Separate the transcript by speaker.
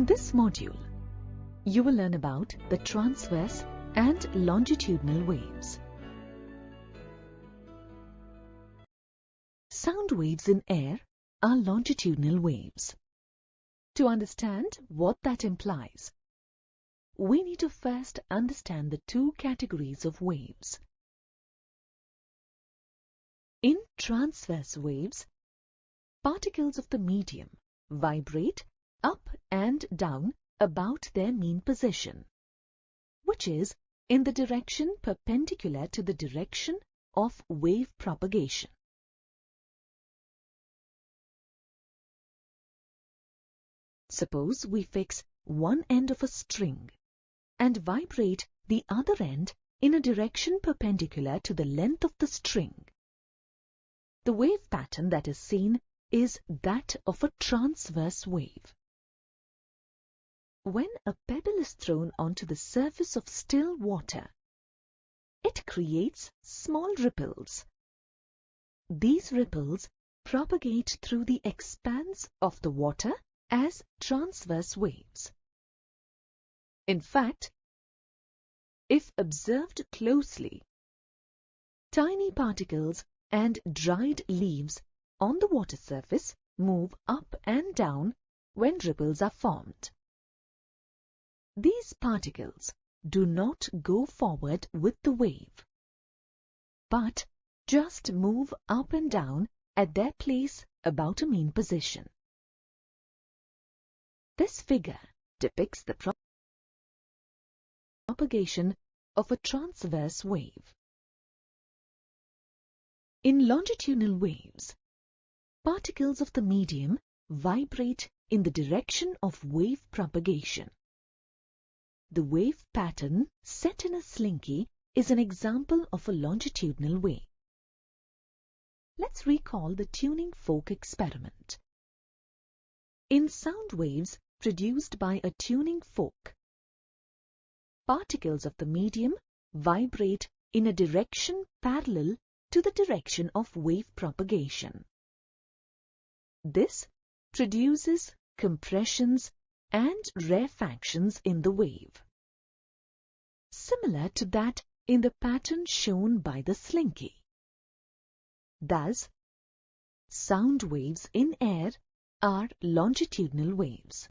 Speaker 1: In this module, you will learn about the transverse and longitudinal waves. Sound waves in air are longitudinal waves. To understand what that implies, we need to first understand the two categories of waves. In transverse waves, particles of the medium vibrate up and down about their mean position, which is in the direction perpendicular to the direction of wave propagation. Suppose we fix one end of a string and vibrate the other end in a direction perpendicular to the length of the string. The wave pattern that is seen is that of a transverse wave. When a pebble is thrown onto the surface of still water, it creates small ripples. These ripples propagate through the expanse of the water as transverse waves. In fact, if observed closely, tiny particles and dried leaves on the water surface move up and down when ripples are formed. These particles do not go forward with the wave, but just move up and down at their place about a mean position. This figure depicts the propagation of a transverse wave. In longitudinal waves, particles of the medium vibrate in the direction of wave propagation. The wave pattern set in a slinky is an example of a longitudinal wave. Let's recall the tuning fork experiment. In sound waves produced by a tuning fork, particles of the medium vibrate in a direction parallel to the direction of wave propagation. This produces compressions and rarefactions in the wave, similar to that in the pattern shown by the slinky. Thus, sound waves in air are longitudinal waves.